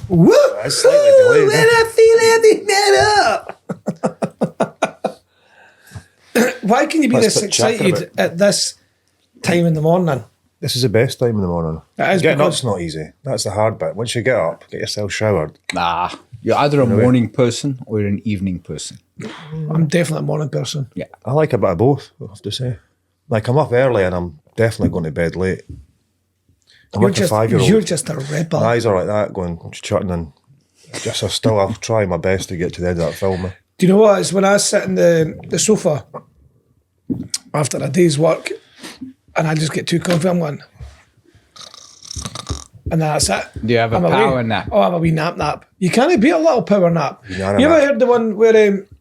Woo! That's slightly delayed. When I feel it, why can you be Let's this put chapter excited at this time in the morning? This is the best time in the morning. It is Getting because- up's not easy. That's the hard bit. Once you get up, get yourself showered. Nah, you're either a morning person or you're an evening person. I'm definitely a morning person. Yeah. I like a bit of both, I have to say. Like, I'm up early and I'm definitely going to bed late. I'm like a 5-year-old. You're just a rebel. My eyes are like that, going, shutting in. I'll try my best to get to the end of that film. Do you know what? It's when I sit in the sofa after a day's work and I just get too comfy, I'm going, and that's it. Do you have a I'm power away. nap? Oh, I have a wee nap. You can't beat a little power nap. You Banana ever nap. heard the one where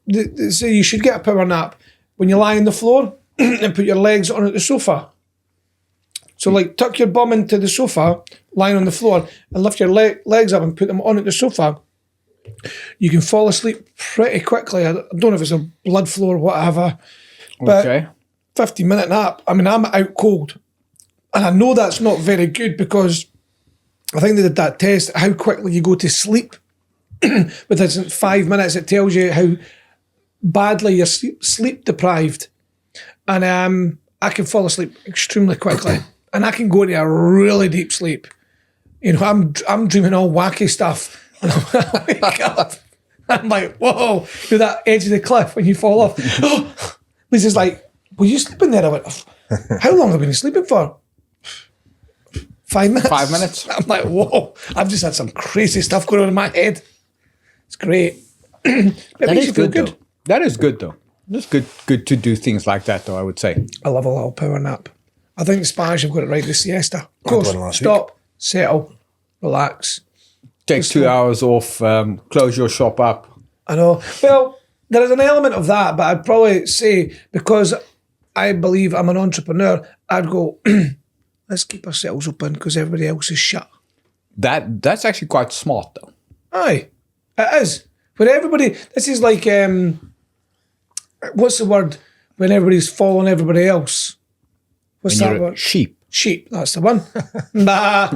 they say you should get a power nap when you lie on the floor and put your legs on the sofa? So like tuck your bum into the sofa, lying on the floor, and lift your legs up and put them on the sofa. You can fall asleep pretty quickly. I don't know if it's a blood flow or whatever, but Okay. 15-minute nap. I mean, I'm out cold. And I know that's not very good because I think they did that test, how quickly you go to sleep. Within 5 minutes, it tells you how badly you're sleep deprived. And I can fall asleep extremely quickly. And I can go into a really deep sleep. You know, I'm dreaming all wacky stuff. And I wake up, I'm like, whoa, you're that edge of the cliff when you fall off. Lisa's like, were you sleeping there? I went, how long have you been sleeping for? 5 minutes. 5 minutes. I'm like, whoa, I've just had some crazy stuff going on in my head. It's great. It makes you feel good. Though. That is good though. It's good to do things like that though, I would say. I love a little power nap. I think the Spanish have got it right, the siesta. Of course, one last stop, settle, relax. Take 2 hours off, close your shop up. I know. Well, there is an element of that, but I'd probably say because I believe I'm an entrepreneur, I'd go, let's keep ourselves open because everybody else is shut. That's actually quite smart though. Aye, it is. When everybody, this is like, what's the word when everybody's following everybody else? What's When that you're a word? sheep. Sheep, that's the one. Nah.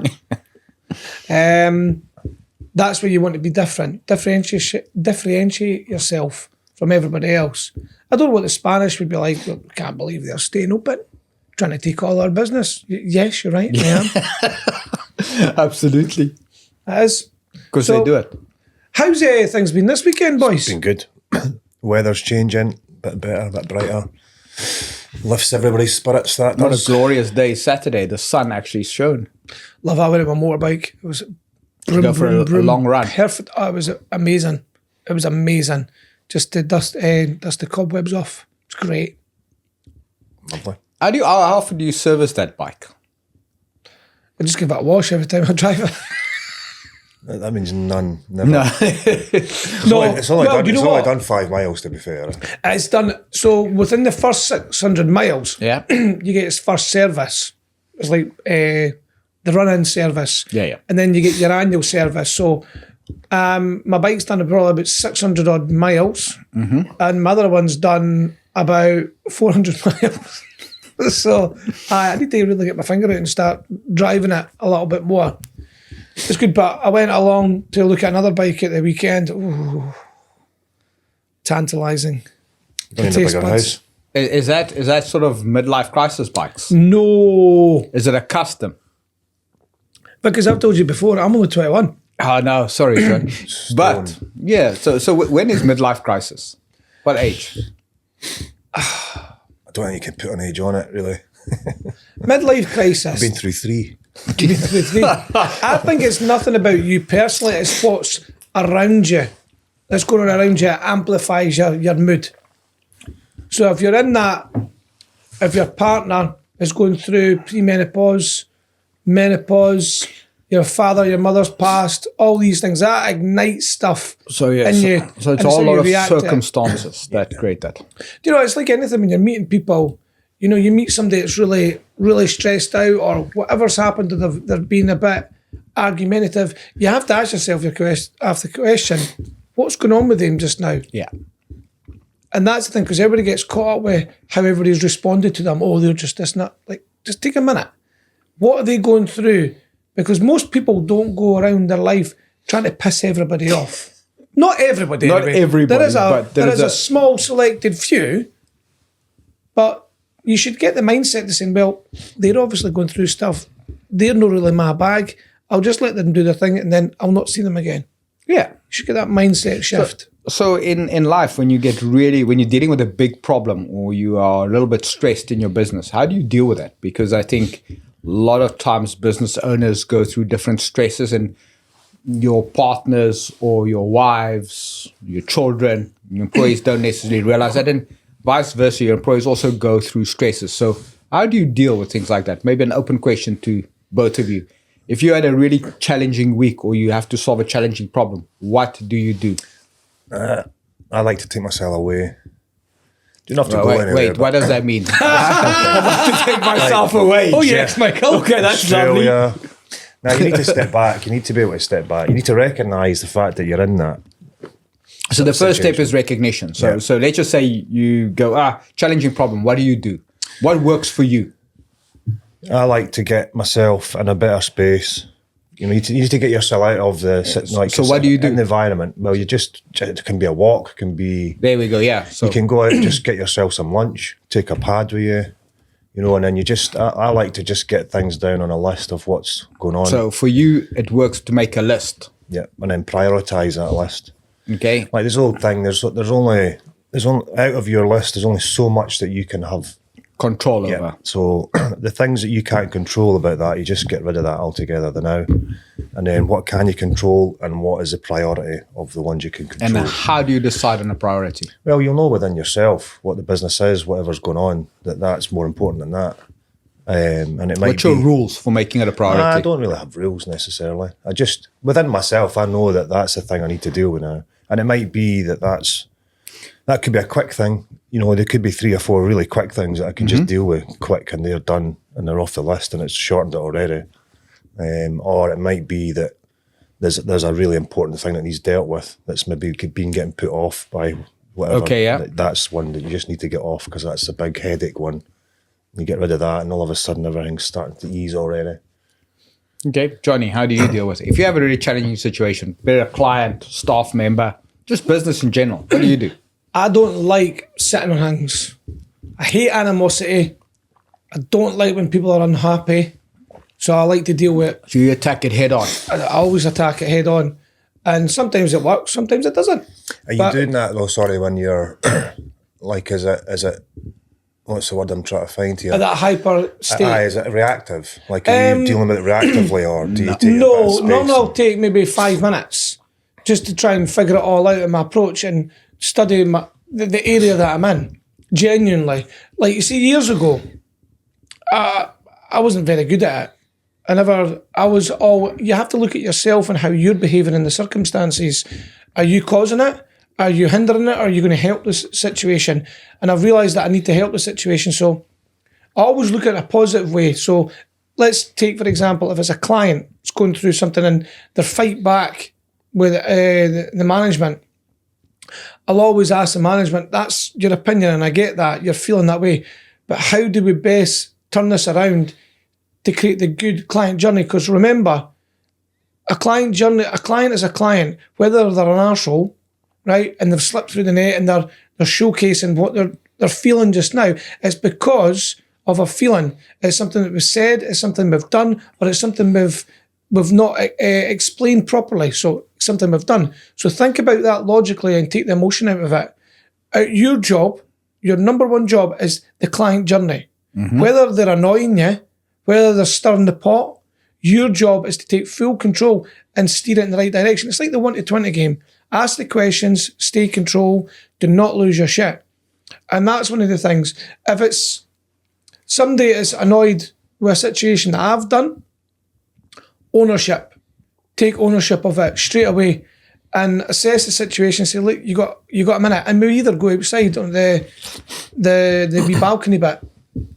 That's where you want to be different. Differentiate yourself from everybody else. I don't know what the Spanish would be like. I can't believe they're staying open, trying to take all our business. Yes, you're right. I am. Absolutely. It is. Because So- they do it. How's things been this weekend, boys? Been good. Weather's changing, a bit better, a bit brighter. Lifts everybody's spirits, that What a does. glorious day Saturday. The sun actually shone. Love how I went on my motorbike. It was Go for a long run. Perfect. Oh, it was amazing. It was amazing. Just to dust the cobwebs off. It's great. Lovely. How often do you service that bike? I just give it a wash every time I drive it. That means none, never. No. It's only well, do you know what? done 5 miles, to be fair. It's done. So within the first 600 miles, Yeah. you get its first service. It's like the run-in service. Yeah. And then you get your annual service. So my bike's done probably about 600 odd miles. And my other one's done about 400 miles. So I need to really get my finger out and start driving it a little bit more. It's good, but I went along to look at another bike at the weekend. Ooh, tantalising. Don't need a Taste bigger buds. house. Is that sort of midlife crisis bikes? No, Is it a custom? because I've told you before, I'm only 21. Oh no, sorry, John. But yeah, so when is midlife crisis? What age? I don't think you can put an age on it, really. Midlife crisis. Been through 3. You've been through 3. I think it's nothing about you personally, it's what's around you. That's going on around you amplifies your mood. So if you're in that, if your partner is going through premenopause, menopause, your father, your mother's passed, all these things, that ignites stuff. So yeah, in you, so it's and all a you lot of react to it. circumstances that create that. Do you know, it's like anything when you're meeting people, you know, you meet somebody that's really, really stressed out or whatever's happened to them, they're being a bit argumentative. You have to ask yourself the question, what's going on with them just now? Yeah. And that's the thing, because everybody gets caught up with how everybody's responded to them. Oh, they're just this and that. Like, just take a minute. What are they going through? Because most people don't go around their life trying to piss everybody off. Not everybody. Not anyway. everybody, but there is a small selected few, but you should get the mindset to saying, well, they're obviously going through stuff. They're not really my bag. I'll just let them do their thing and then I'll not see them again. Yeah. You should get that mindset shift. So in life, when you're dealing with a big problem or you are a little bit stressed in your business, how do you deal with that? Because I think a lot of times business owners go through different stresses, and your partners or your wives, your children, your employees don't necessarily realize that, and vice versa, your employees also go through stresses. So how do you deal with things like that? Maybe an open question to both of you. If you had a really challenging week or you have to solve a challenging problem, what do you do? I like to take myself away. You don't have to go anywhere. Wait, what does that mean? I want to take myself away. Oh, yes, Michael. Okay, that's lovely. Australia. Now, you need to step back. You need to be able to step back. You need to recognise the fact that you're in that. So the first step is recognition. So let's just say you go, challenging problem. What do you do? What works for you? I like to get myself in a better space. You need to get yourself out of the So what do you do in the environment? Well, it can be a walk, it can be. There we go. Yeah. So you can go out and just get yourself some lunch, take a pad with you, and then I like to just get things down on a list of what's going on. So for you, it works to make a list. Yeah, and then prioritise that list. Okay. Like this whole thing, there's only out of your list, there's only so much that you can have control over. So the things that you can't control about that, you just get rid of that altogether now. And then what can you control and what is the priority of the ones you can control? And how do you decide on a priority? Well, you'll know within yourself what the business is, whatever's going on, that's more important than that. And it might What's your rules for making it a priority? I don't really have rules necessarily. I just, within myself, I know that that's the thing I need to deal with now. And it might be that could be a quick thing. There could be 3 or 4 really quick things that I can just deal with quick, and they're done and they're off the list and it's shortened it already. Or it might be that there's a really important thing that needs dealt with that's maybe been getting put off by whatever. Okay, yeah. That's one that you just need to get off because that's a big headache one. You get rid of that and all of a sudden everything's starting to ease already. Okay, Johnny, how do you deal with it? If you have a really challenging situation, be it a client, staff member, just business in general, what do you do? I don't like sitting on hands. I hate animosity. I don't like when people are unhappy. So I like to deal with it. So you attack it head on. I always attack it head on. And sometimes it works, sometimes it doesn't. Are you doing that though, sorry, when you're like, is it, what's the word I'm trying to find here? At that hyper state. Is it reactive? Like, are you dealing with it reactively or do you take No, normally I'll take maybe 5 minutes just to try and figure it all out in my approach and study the area that I'm in, genuinely. Like, you see, years ago, I wasn't very good at it. You have to look at yourself and how you're behaving in the circumstances. Are you causing it? Are you hindering it? Or are you going to help this situation? And I've realised that I need to help the situation. So I always look at it in a positive way. So let's take, for example, if it's a client that's going through something and they fight back with the management, I'll always ask the management, that's your opinion and I get that, you're feeling that way, but how do we best turn this around to create the good client journey? Because remember, a client is a client, whether they're an arsehole, right, and they've slipped through the net and they're showcasing what they're feeling just now, it's because of a feeling. It's something that was said, it's something we've done, or it's something we've not explained properly. So something we've done. So think about that logically and take the emotion out of it. Your job, your number one job is the client journey. Mm-hmm. Whether they're annoying you, whether they're stirring the pot, your job is to take full control and steer it in the right direction. It's like the 1-to-20 game. Ask the questions, stay control, do not lose your shit. And that's one of the things. If it's somebody is annoyed with a situation that I've done, ownership. Take ownership of it straight away and assess the situation. Say, look, you got a minute, and we either go outside on the wee balcony bit,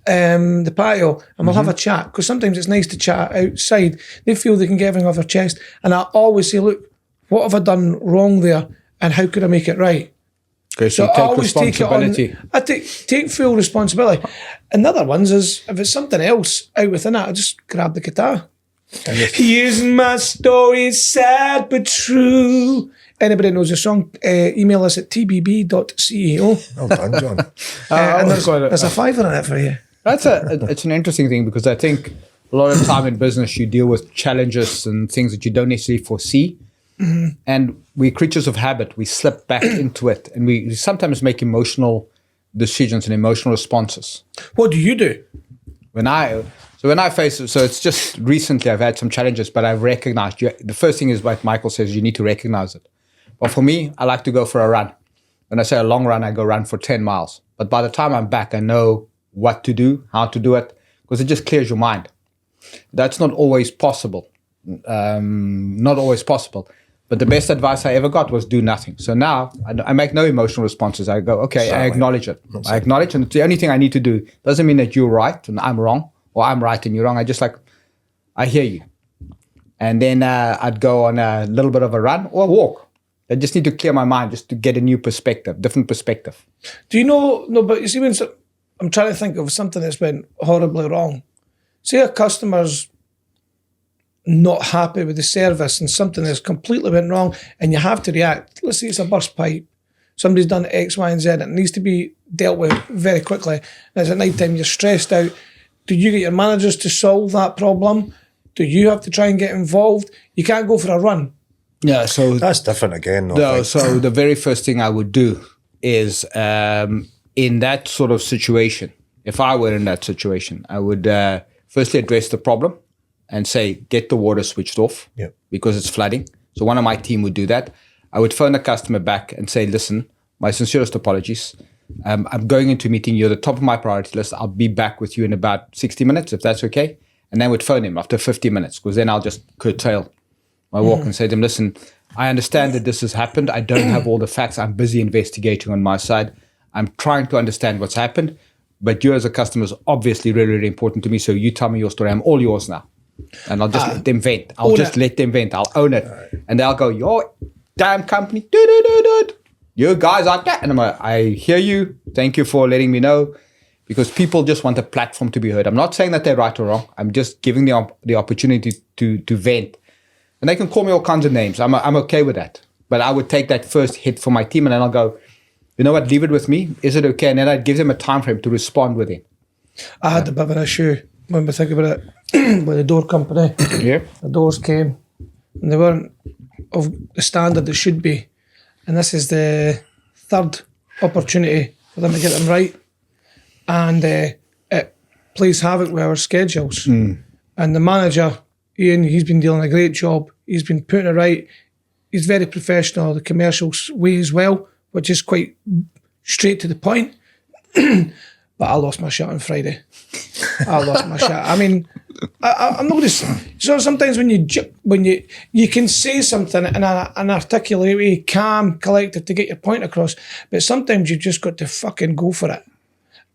the patio, and we'll have a chat, because sometimes it's nice to chat outside. They feel they can get everything off their chest, and I always say, look, what have I done wrong there, and how could I make it right? Okay, so I always take it on. I take full responsibility. Another ones is if it's something else out within it, I just grab the guitar. Here's my story, sad but true. Anybody knows the song, email us at tbb.ceo. Well done, John. And there's a fiver in it for you. It's an interesting thing because I think a lot of time in business you deal with challenges and things that you don't necessarily foresee. Mm-hmm. And we're creatures of habit. We slip back into it, and we sometimes make emotional decisions and emotional responses. What do you do? When I face it, so it's just recently I've had some challenges, but I've recognized the first thing is, like Michael says, you need to recognize it. But for me, I like to go for a run. When I say a long run, I go run for 10 miles. But by the time I'm back, I know what to do, how to do it, because it just clears your mind. That's not always possible. Not always possible. But the best advice I ever got was do nothing. So now I make no emotional responses. I go, okay, I acknowledge it. I acknowledge, and it's the only thing I need to do. Doesn't mean that you're right and I'm wrong, or I'm right and you're wrong. I hear you. And then I'd go on a little bit of a run or a walk. I just need to clear my mind just to get a new perspective, different perspective. Do you know, no, but you see, I'm trying to think of something that's been horribly wrong. Say a customer's not happy with the service and something that's completely went wrong and you have to react. Let's say it's a burst pipe. Somebody's done X, Y, and Z. It needs to be dealt with very quickly. And it's at night time, you're stressed out. Do you get your managers to solve that problem? Do you have to try and get involved? You can't go for a run. Yeah, so that's different again. So the very first thing I would do is in that sort of situation, if I were in that situation, I would firstly address the problem and say, get the water switched off because it's flooding. So one of my team would do that. I would phone the customer back and say, listen, my sincerest apologies. I'm going into a meeting. You're the top of my priority list. I'll be back with you in about 60 minutes, if that's okay. And then I would phone him after 50 minutes because then I'll just curtail my walk and say to him, listen, I understand that this has happened. I don't have all the facts. I'm busy investigating on my side. I'm trying to understand what's happened. But you as a customer is obviously really, really important to me. So you tell me your story. I'm all yours now. And I'll just let them vent. I'll own it. And they'll go, your damn company, you guys are that. And I'm like, I hear you. Thank you for letting me know. Because people just want a platform to be heard. I'm not saying that they're right or wrong. I'm just giving the opportunity to vent. And they can call me all kinds of names. I'm okay with that. But I would take that first hit for my team and then I'll go, you know what, leave it with me. Is it okay? And then I'd give them a time frame to respond within. I had a bit of an issue when we think about it with the door company. Yeah. The doors came and they weren't of the standard they should be. And this is the third opportunity for them to get them right. And it plays havoc with our schedules. And the manager, Ian, he's been doing a great job. He's been putting it right. He's very professional, the commercial way as well, which is quite straight to the point. But I lost my shit on Friday. I lost my shit. I mean, I'm not going to. So sometimes when you can say something in an articulate way, calm, collected to get your point across, but sometimes you've just got to fucking go for it.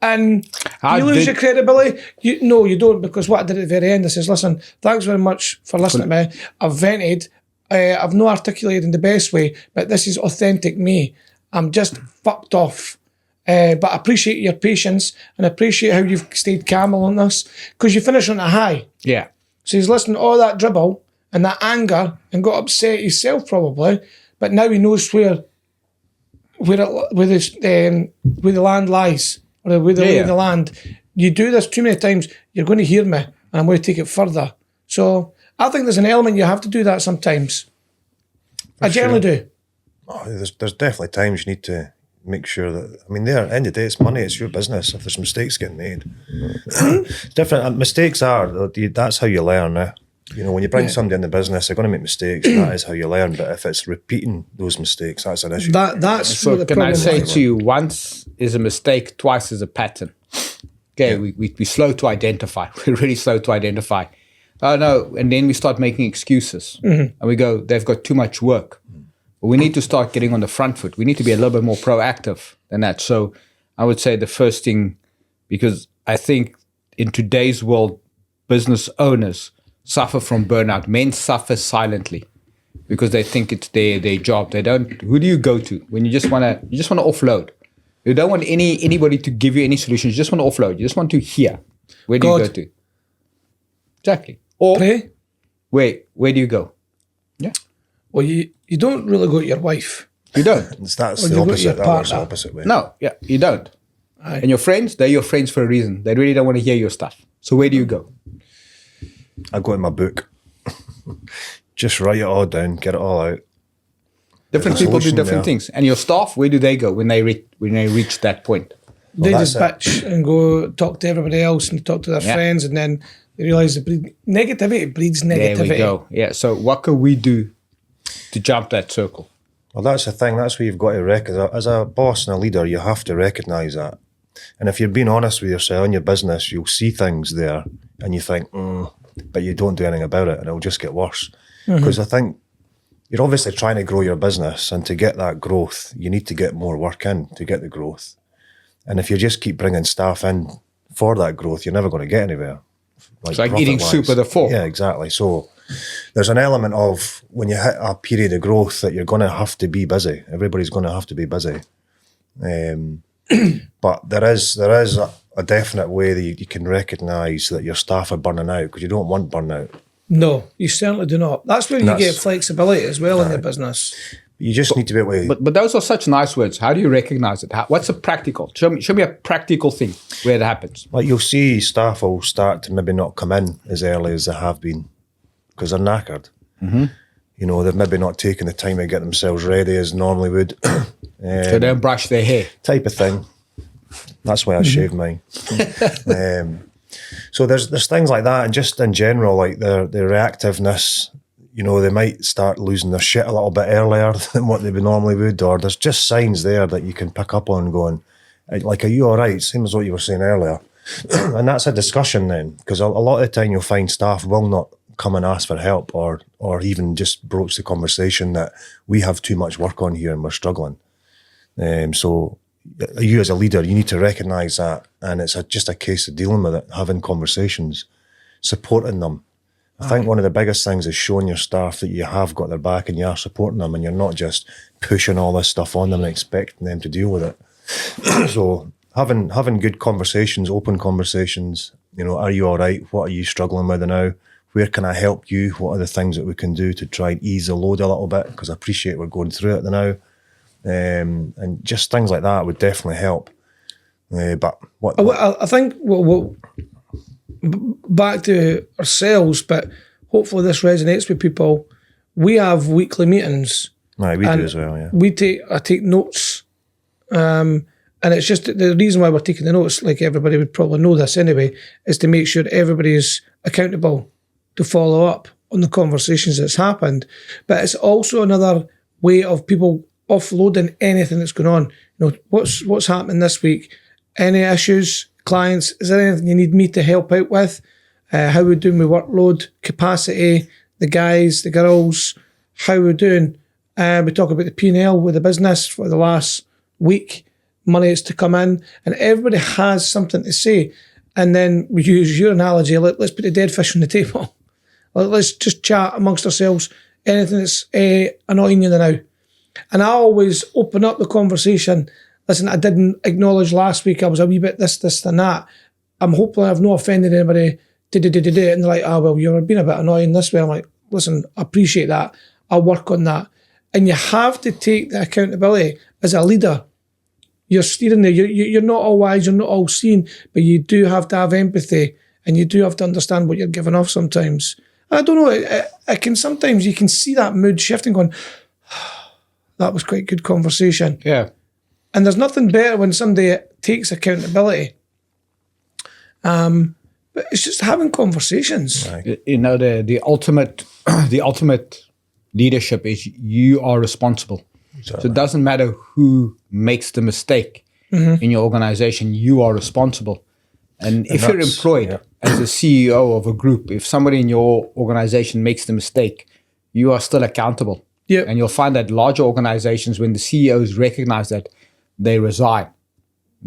And you lose your credibility. No, you don't, because what I did at the very end, I says, listen, thanks very much for listening to me. I've vented. I've not articulated in the best way, but this is authentic me. I'm just fucked off. But I appreciate your patience and appreciate how you've stayed calm on this because you finished on a high. Yeah. So he's listening to all that dribble and that anger and got upset himself probably, but now he knows where the land lies or where the lay of the land. You do this too many times, you're going to hear me and I'm going to take it further. So I think there's an element you have to do that sometimes. I generally do. Oh, there's definitely times you need to make sure that, I mean, there, at the end of the day, it's money, it's your business. If there's mistakes getting made, it's different. Mistakes that's how you learn. You know, when you bring somebody in the business, they're going to make mistakes, and that is how you learn. But if it's repeating those mistakes, that's an issue. That's so what the can I say is. to you, once is a mistake, twice is a pattern. Okay, we're slow to identify. We're really slow to identify. Oh no, and then we start making excuses. And we go, they've got too much work. But we need to start getting on the front foot. We need to be a little bit more proactive than that. So I would say the first thing, because I think in today's world, business owners suffer from burnout. Men suffer silently because they think it's their job. They don't. Who do you go to when you just want to offload? You don't want anybody to give you any solutions. You just want to offload. You just want to hear. Where do you go to? Exactly. Or pray. where do you go? Yeah. Well, you don't really go to your wife. You don't. That's Or the you go to opposite. your That works the partner. opposite way. No, yeah, you don't. Aye. And your friends, they're your friends for a reason. They really don't want to hear your stuff. So where do you go? I go in my book. Just write it all down, get it all out. Different There's a people do solution different there. things. And your staff, where do they go when they reach that point? They Well, just that's bitch and go talk to everybody else and talk to their Yeah. friends, and then they realise negativity breeds negativity. There we go. Yeah. So what can we do to jump that circle? Well, that's the thing. That's where you've got to recognize. As a boss and a leader, you have to recognise that. And if you're being honest with yourself in your business, you'll see things there and you think, but you don't do anything about it and it'll just get worse. Because I think you're obviously trying to grow your business, and to get that growth, you need to get more work in to get the growth. And if you just keep bringing staff in for that growth, you're never going to get anywhere. It's like eating soup with a fork. Yeah, exactly. So there's an element of when you hit a period of growth that you're going to have to be busy. Everybody's going to have to be busy. But there is a definite way that you can recognise that your staff are burning out, because you don't want burnout. No, you certainly do not. That's where you get flexibility as well in your business. You just need to be able to... But those are such nice words. How do you recognize it? What's a practical? Show me a practical thing where it happens. Like, you'll see staff will start to maybe not come in as early as they have been because they're knackered. You know, they've maybe not taken the time to get themselves ready as normally would. So they don't brush their hair. Type of thing. That's why I shaved mine. So there's things like that, and just in general, like their reactiveness. You know, they might start losing their shit a little bit earlier than what they would normally would, or there's just signs there that you can pick up on going, like, are you all right? Same as what you were saying earlier. And that's a discussion then, because a lot of the time you'll find staff will not come and ask for help, or even just broach the conversation that we have too much work on here and we're struggling. So you as a leader, you need to recognise that, and it's just a case of dealing with it, having conversations, supporting them. I think one of the biggest things is showing your staff that you have got their back and you are supporting them, and you're not just pushing all this stuff on them and expecting them to deal with it. So having good conversations, open conversations, you know, are you all right? What are you struggling with now? Where can I help you? What are the things that we can do to try and ease the load a little bit? Because I appreciate we're going through it now. And just things like that would definitely help. But what I think back to ourselves, but hopefully this resonates with people. We have weekly meetings. Right, we do as well, yeah. I take notes, and it's just the reason why we're taking the notes, like everybody would probably know this anyway, is to make sure everybody is accountable to follow up on the conversations that's happened. But it's also another way of people offloading anything that's going on. You know, what's happening this week? Any issues, clients? Is there anything you need me to help out with? How we're doing with workload, capacity, the guys, the girls, how we're doing. We talk about the P&L with the business for the last week, money is to come in, and everybody has something to say. And then we use your analogy, let's put the dead fish on the table. Let's just chat amongst ourselves, anything that's annoying you now. And I always open up the conversation. Listen, I didn't acknowledge last week, I was a wee bit this, and that. I'm hoping I've not offended anybody. And they're like, well, you're being a bit annoying this way. I'm like, listen, I appreciate that. I'll work on that. And you have to take the accountability as a leader. You're steering there. You're not all wise, you're not all seeing, but you do have to have empathy, and you do have to understand what you're giving off sometimes. And I don't know, I can sometimes, you can see that mood shifting going, that was quite good conversation. Yeah. And there's nothing better when somebody takes accountability. But it's just having conversations. Right. You know, the ultimate leadership is you are responsible. Exactly. So it doesn't matter who makes the mistake in your organization, you are responsible. And if you're employed as a CEO of a group, if somebody in your organization makes the mistake, you are still accountable. Yep. And you'll find that larger organizations, when the CEOs recognize that, they resign.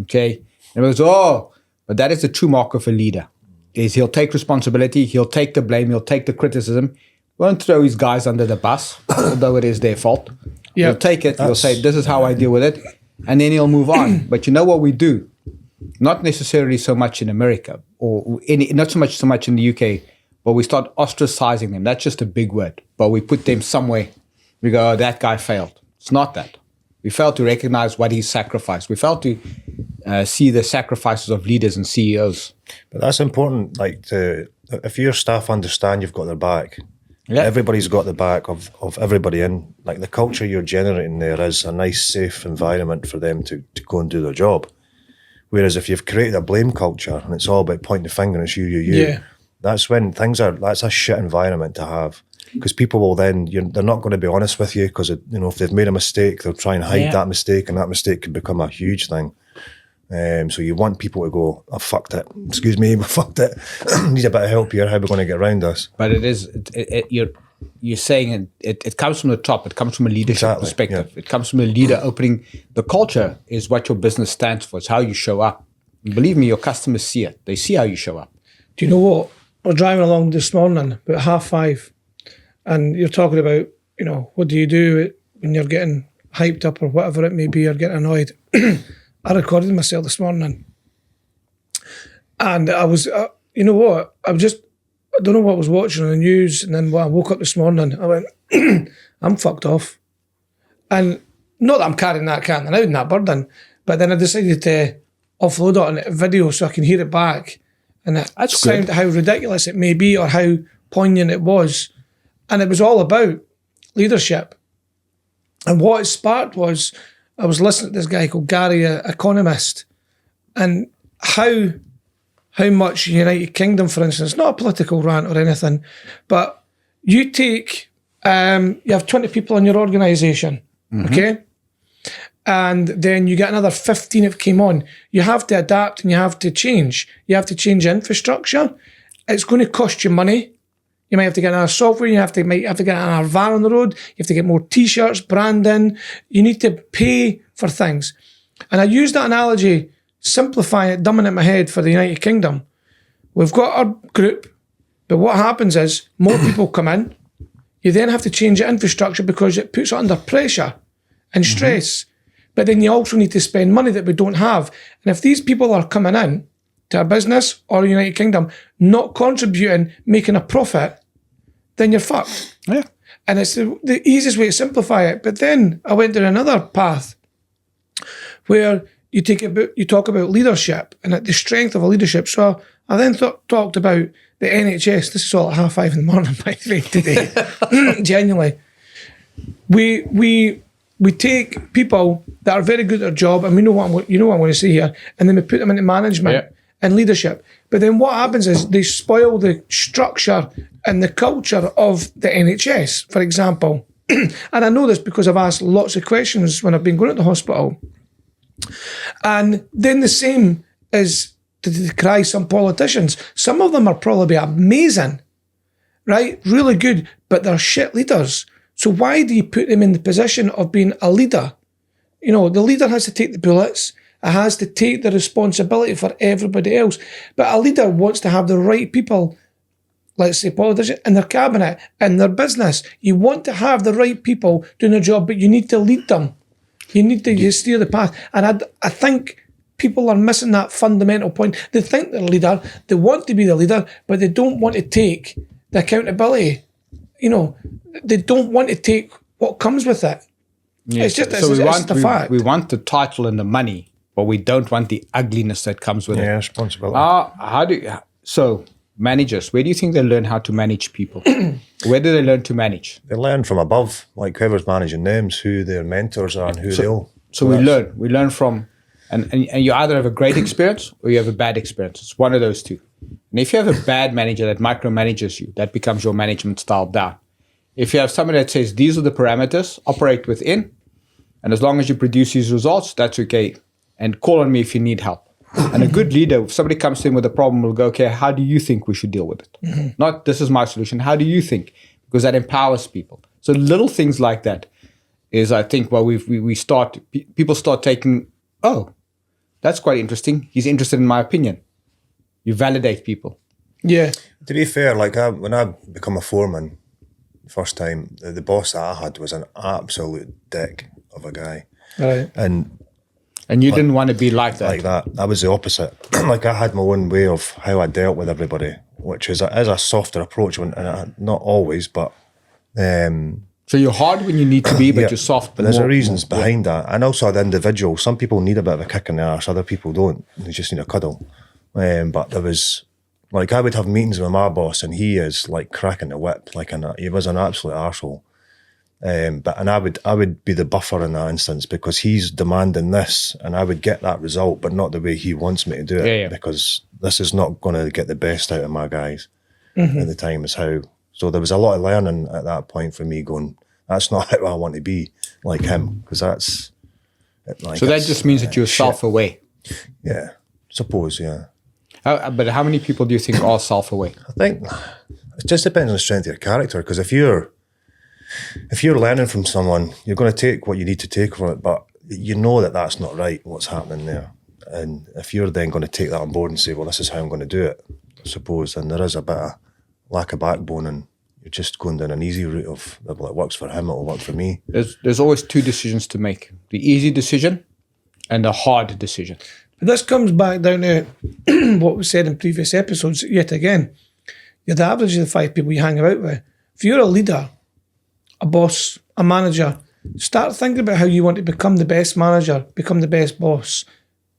Okay? And it goes, but that is the true mark of a leader. Is he'll take responsibility, he'll take the blame, he'll take the criticism, won't throw his guys under the bus, although it is their fault. Yep. He'll take it, he'll say, this is how I deal with it, and then he'll move on. But you know what we do? Not necessarily so much in America, or not so much in the UK. but we start ostracizing them. That's just a big word. But we put them somewhere. We go, oh, that guy failed. It's not that. We failed to recognize what he sacrificed. We failed to see the sacrifices of leaders and CEOs. But that's important. Like, if your staff understand you've got their back, Yeah. everybody's got the back of everybody in. Like, the culture you're generating there is a nice, safe environment for them to go and do their job. Whereas if you've created a blame culture and it's all about pointing the finger and it's you, Yeah. that's when that's a shit environment to have. Because people will then, they're not going to be honest with you because, if they've made a mistake, they'll try and hide that mistake, and that mistake can become a huge thing. So you want people to go, I fucked it. Excuse me, I fucked it. Need a bit of help here. How are we going to get around this? But you're saying it comes from the top. It comes from a leadership perspective. Yeah. It comes from a leader opening. The culture is what your business stands for. It's how you show up. And believe me, your customers see it. They see how you show up. Do you know what? We're driving along this morning about 5:30, and you're talking about, what do you do when you're getting hyped up or whatever it may be, or getting annoyed. I recorded myself this morning, and I was, you know what? I don't know what I was watching on the news, and then when I woke up this morning, I went, I'm fucked off. And not that I'm carrying that can out and that burden, but then I decided to offload it on a video so I can hear it back. And it sounded how ridiculous it may be or how poignant it was. And it was all about leadership. And what it sparked was, I was listening to this guy called Gary, an economist, and how much United Kingdom, for instance, not a political rant or anything, but you take, you have 20 people in your organisation, okay? And then you get another 15 that came on. You have to adapt and you have to change. You have to change infrastructure. It's going to cost you money. You might have to get another software. You might have to get another van on the road. You have to get more T-shirts, branding. You need to pay for things. And I use that analogy, simplifying it, dumbing it in my head for the United Kingdom. We've got our group, but what happens is more people come in. You then have to change the infrastructure because it puts it under pressure and stress. But then you also need to spend money that we don't have. And if these people are coming in to a business or a United Kingdom, not contributing, making a profit, then you're fucked. Yeah. And it's the easiest way to simplify it. But then I went down another path where you talk about leadership and the strength of a leadership. So I then talked about the NHS. This is all at 5:30 in the morning, by the way, today. Genuinely. We take people that are very good at their job, and we know what I'm going to say here, and then we put them into management and leadership. But then what happens is they spoil the structure and the culture of the NHS, for example. And I know this because I've asked lots of questions when I've been going to the hospital. And then the same is to decry some politicians. Some of them are probably amazing, right? Really good, but they're shit leaders. So why do you put them in the position of being a leader? The leader has to take the bullets. It has to take the responsibility for everybody else. But a leader wants to have the right people, let's say politicians, in their cabinet, in their business. You want to have the right people doing their job, but you need to lead them. You need to steer the path. And I think people are missing that fundamental point. They think they're a leader, they want to be the leader, but they don't want to take the accountability. They don't want to take what comes with it. Yes. It's just the fact. We want the title and the money, but we don't want the ugliness that comes with it. Yeah, responsibility. So managers, where do you think they learn how to manage people? Where do they learn to manage? They learn from above, like whoever's managing them, who their mentors are and who they'll. So we learn from, and you either have a great experience or you have a bad experience. It's one of those two. And if you have a bad manager that micromanages you, that becomes your management style down. If you have somebody that says, these are the parameters, operate within, and as long as you produce these results, that's okay. And call on me if you need help. And a good leader, if somebody comes to him with a problem, will go, okay, how do you think we should deal with it? Not, this is my solution. How do you think? Because that empowers people. So little things like that is, I think, where people start taking, oh, that's quite interesting. He's interested in my opinion. You validate people. Yeah. To be fair, like when I become a foreman, first time, the boss that I had was an absolute dick of a guy. Right. And you didn't want to be like that. Like that. I was the opposite. Like I had my own way of how I dealt with everybody. which is a softer approach, not always, but. So you're hard when you need to be, but Yeah, you're soft. but there's reasons behind that. And also the individual. Some people need a bit of a kick in the arse, other people don't. They just need a cuddle. But there was, like, I would have meetings with my boss and he is like cracking the whip. He was an absolute arsehole. And I would be the buffer in that instance because he's demanding this and I would get that result, but not the way he wants me to do it because this is not going to get the best out of my guys at the time is how. So there was a lot of learning at that point for me going, that's not how I want to be like him because that's... Like, so that just means that you're self-aware. Yeah, suppose, yeah. But how many people do you think are self-aware? I think it just depends on the strength of your character because if you're learning from someone, you're going to take what you need to take from it, but you know that that's not right, what's happening there. And if you're then going to take that on board and say, well, this is how I'm going to do it, I suppose, then there is a bit of lack of backbone and you're just going down an easy route of, well, it works for him, it'll work for me. There's always two decisions to make. The easy decision and the hard decision. But this comes back down to what was said in previous episodes yet again. You're the average of the 5 people you hang out with. If you're a leader, a boss, a manager, start thinking about how you want to become the best manager, become the best boss,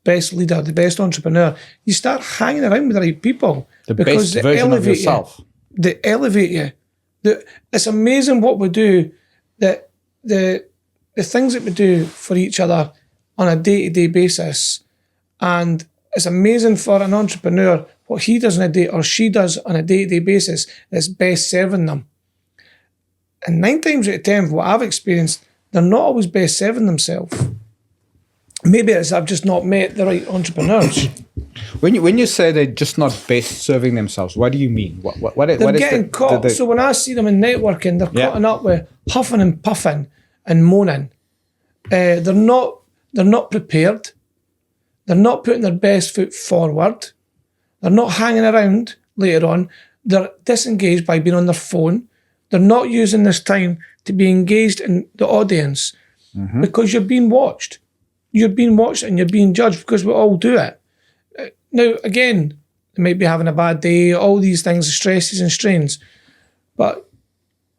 best leader, the best entrepreneur. You start hanging around with the right people. The best version of yourself. They elevate you. It's amazing what we do, that the things that we do for each other on a day-to-day basis. And it's amazing for an entrepreneur what he does on a day or she does on a day-to-day basis that's best serving them. And 9 times out of 10, what I've experienced, they're not always best serving themselves. Maybe it's I've just not met the right entrepreneurs. When you say they're just not best serving themselves, what do you mean? What They're is getting caught. So when I see them in networking, they're caught up with huffing and puffing and moaning. They're not prepared. They're not putting their best foot forward. They're not hanging around later on. They're disengaged by being on their phone. They're not using this time to be engaged in the audience because you're being watched. You're being watched and you're being judged because we all do it. Now, again, they might be having a bad day, all these things, stresses and strains. But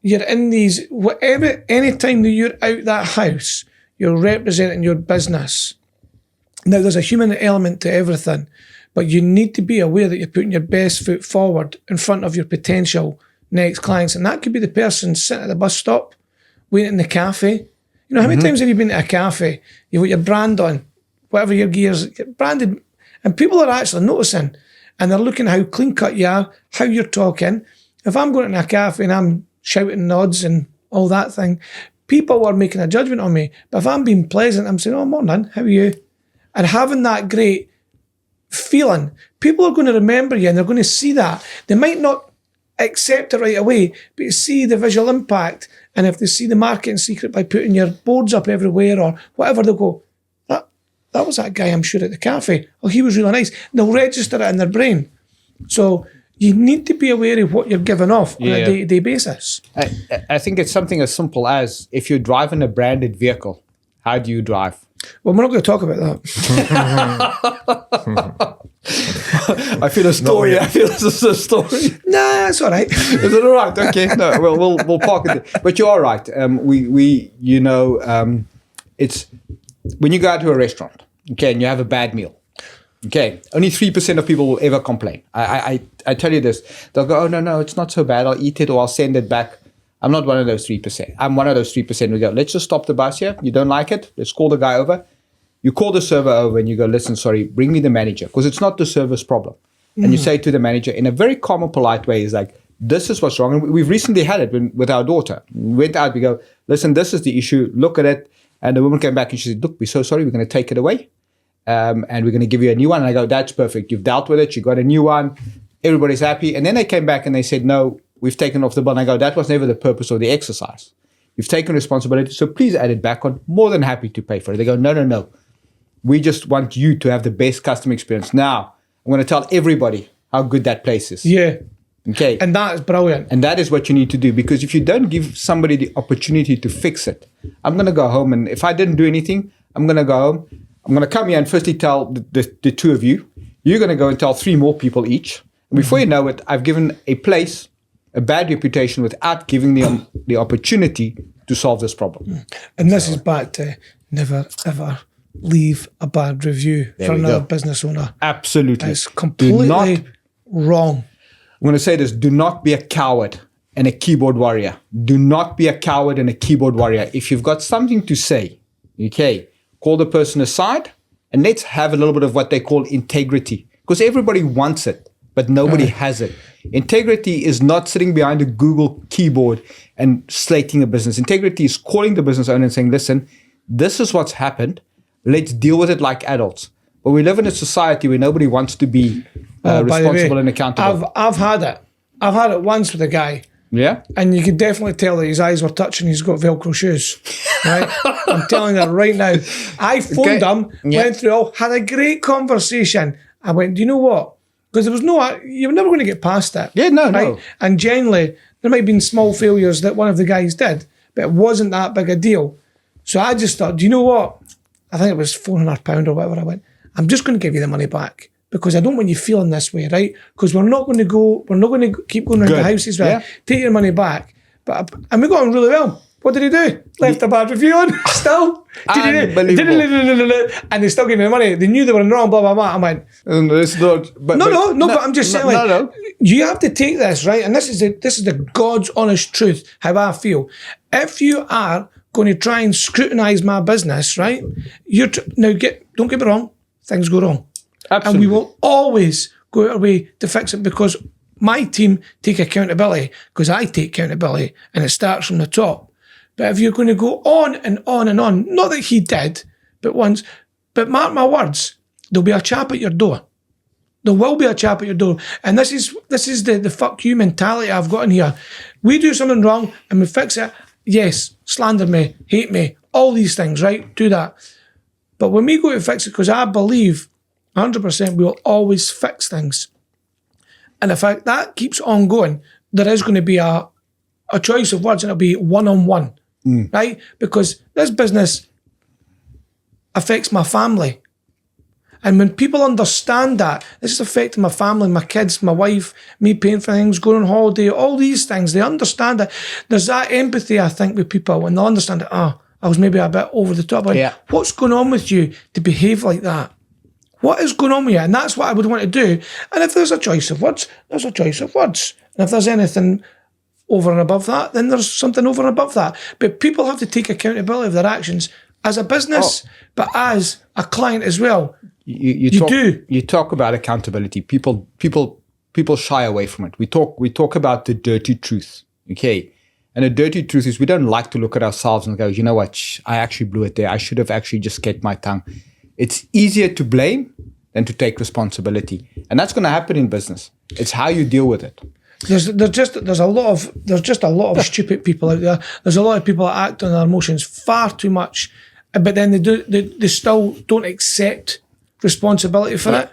you're in these, any time that you're out that house, you're representing your business. Now, there's a human element to everything, but you need to be aware that you're putting your best foot forward in front of your potential next clients. And that could be the person sitting at the bus stop, waiting in the cafe. You know, how many times have you been to a cafe, you've got your brand on, whatever your gear's branded, and people are actually noticing, and they're looking at how clean cut you are, how you're talking. If I'm going to a cafe and I'm shouting nods and all that thing, people are making a judgment on me. But if I'm being pleasant, I'm saying, oh, morning, how are you? And having that great feeling, people are going to remember you and they're going to see that. They might not accept it right away, but you see the visual impact. And if they see the marketing secret by putting your boards up everywhere or whatever, they'll go, that was that guy, I'm sure, at the cafe. Oh, he was really nice. They'll register it in their brain. So you need to be aware of what you're giving off on a day-to-day basis. I think it's something as simple as if you're driving a branded vehicle, how do you drive? Well, we're not going to talk about that. I feel a story. I feel this is a story. Nah, it's all right. Is it all right? Okay. No, we'll park it. But you're all right. It's when you go out to a restaurant, okay, and you have a bad meal. Okay, only 3% of people will ever complain. I tell you this, they'll go, oh no, it's not so bad. I'll eat it or I'll send it back. I'm not one of those 3%. I'm one of those 3%. We go, let's just stop the bus here. You don't like it? Let's call the guy over. You call the server over and you go, listen, sorry, bring me the manager, because it's not the server's problem. And you say to the manager in a very calm and polite way, is like, this is what's wrong. And we've recently had it with our daughter. We went out, we go, listen, this is the issue. Look at it. And the woman came back and she said, look, we're so sorry. We're going to take it away. And we're going to give you a new one. And I go, that's perfect. You've dealt with it. You got a new one. Everybody's happy. And then they came back and they said, no, we've taken off the bill. And I go, that was never the purpose of the exercise. You've taken responsibility. So please add it back on. More than happy to pay for it. They go, no. We just want you to have the best customer experience. Now, I'm going to tell everybody how good that place is. Yeah. Okay. And that is brilliant. And that is what you need to do. Because if you don't give somebody the opportunity to fix it, I'm going to go home. And if I didn't do anything, I'm going to go home. I'm going to come here and firstly tell the two of you. You're going to go and tell 3 more people each. And before you know it, I've given a place a bad reputation without giving them the opportunity to solve this problem. And this is back to never, ever leave a bad review for another business owner. Absolutely. It's completely wrong. I'm going to say this, do not be a coward and a keyboard warrior. Do not be a coward and a keyboard warrior. If you've got something to say, okay, call the person aside and let's have a little bit of what they call integrity. Because everybody wants it, but nobody has it. Integrity is not sitting behind a Google keyboard and slating a business. Integrity is calling the business owner and saying, listen, this is what's happened. Let's deal with it like adults. But we live in a society where nobody wants to be responsible and accountable. I've had it. I've had it once with a guy. Yeah? And you could definitely tell that his eyes were touching. He's got Velcro shoes. Right? I'm telling you right now. I phoned him, went through had a great conversation. I went, do you know what? Because there was you were never going to get past it. Yeah, no, right? no. And generally, there might have been small failures that one of the guys did, but it wasn't that big a deal. So I just thought, do you know what? I think it was £400 or whatever. I went, I'm just going to give you the money back because I don't want you feeling this way, right? Because we're not going to keep going around the houses, right? Yeah. Take your money back. And we got on really well. What did he do? Left a bad review on still. Unbelievable. And they still gave me the money. They knew they were in wrong, blah, blah, blah. I went, but I'm just saying, like, you have to take this, right? And this is the God's honest truth, how I feel. If you are going to try and scrutinise my business, right? Don't get me wrong, things go wrong. Absolutely. And we will always go our way to fix it because my team take accountability because I take accountability and it starts from the top. But if you're going to go on and on and on, not that he did, but mark my words, there'll be a chap at your door. There will be a chap at your door. And this is the fuck you mentality I've got in here. We do something wrong and we fix it. Yes, slander me, hate me, all these things, right? Do that. But when we go to fix it, because I believe 100% we will always fix things. And if that keeps on going, there is going to be a choice of words and it'll be one-on-one, right? Because this business affects my family. And when people understand that, this is affecting my family, my kids, my wife, me paying for things, going on holiday, all these things, they understand that. There's that empathy, I think, with people when they understand that, I was maybe a bit over the top. Like, what's going on with you to behave like that? What is going on with you? And that's what I would want to do. And if there's a choice of words, there's a choice of words. And if there's anything over and above that, then there's something over and above that. But people have to take accountability of their actions as a business, but as a client as well. You talk about accountability. People shy away from it. We talk about the dirty truth. Okay. And the dirty truth is we don't like to look at ourselves and go, you know what, I actually blew it there. I should have actually just kept my tongue. It's easier to blame than to take responsibility. And that's going to happen in business. It's how you deal with it. There's just a lot of stupid people out there. There's a lot of people that act on their emotions far too much, but then they still don't accept responsibility for it.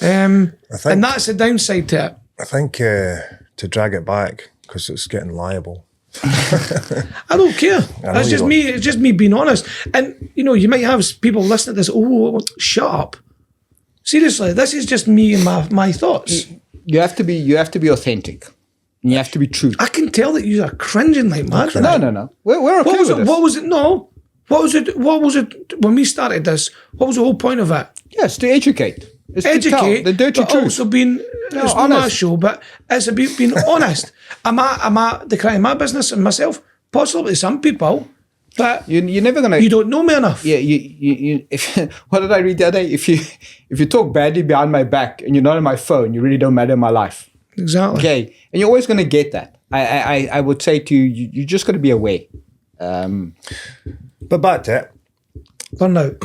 And that's the downside to it. I think to drag it back because it's getting liable. I don't care. That's just me. It's just me being honest. And you might have people listening to this. Oh, shut up! Seriously, this is just me and my thoughts. You have to be authentic. And you have to be true. I can tell that you are cringing like mad. No. We're okay with this. What was it? No. What was it when we started this? What was the whole point of it? Yes, to educate. It's educate, to tell the dirty but truth. Also being it's not my show, but it's about being honest. Am I decrying my business and myself? Possibly some people, but you're never gonna. You don't know me enough. Yeah, what did I read the other day? If you talk badly behind my back and you're not on my phone, you really don't matter in my life. Exactly. Okay, and you're always going to get that. I would say to you, you're just going to be aware. But back to it. Burnout.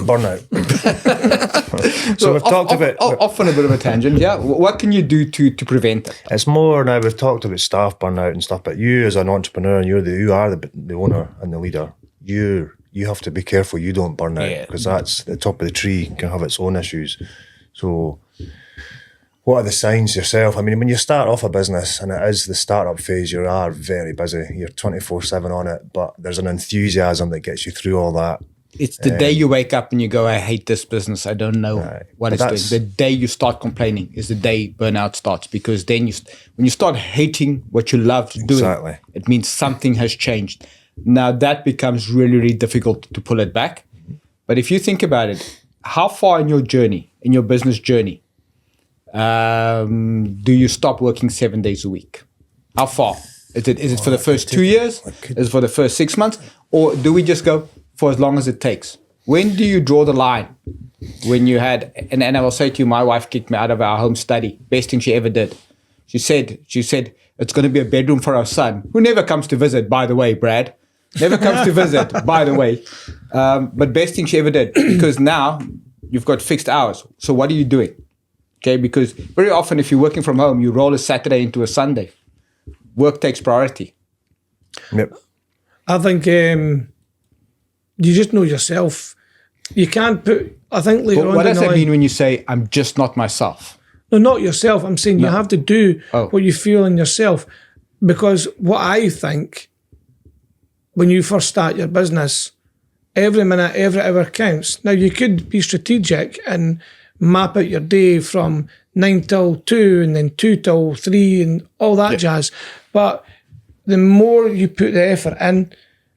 So we've talked about... Off on a bit of a tangent, yeah. What can you do to prevent it? It's more now, we've talked about staff burnout and stuff, but you as an entrepreneur, and you are the owner and the leader, you have to be careful you don't burn out because that's the top of the tree, can have its own issues. So what are the signs yourself? I mean, when you start off a business and it is the startup phase, you are very busy. You're 24/7 on it, but there's an enthusiasm that gets you through all that. It's the day you wake up and you go, I hate this business. I don't know what it's doing. The day you start complaining is the day burnout starts, because then when you start hating what you loved doing, it means something has changed. Now that becomes really, really difficult to pull it back. But if you think about it, how far in your journey, in your business journey, do you stop working 7 days a week? How far? Is it for the first 2 years? Is it for the first 6 months? Or do we just go for as long as it takes? When do you draw the line? When you had, and I will say to you, my wife kicked me out of our home study. Best thing she ever did. She said, it's going to be a bedroom for our son, who never comes to visit, by the way, Brad. Never comes to visit, by the way. But best thing she ever did, because now you've got fixed hours. So what are you doing? Okay, because very often if you're working from home, you roll a Saturday into a Sunday. Work takes priority. Yep. I think you just know yourself. You can't put, I think later on. What does that mean when you say, I'm just not myself? No, not yourself. I'm saying you have to do what you feel in yourself. Because what I think, when you first start your business, every minute, every hour counts. Now, you could be strategic and map out your day from 9 till 2 and then 2 till 3 and all that jazz. But the more you put the effort in,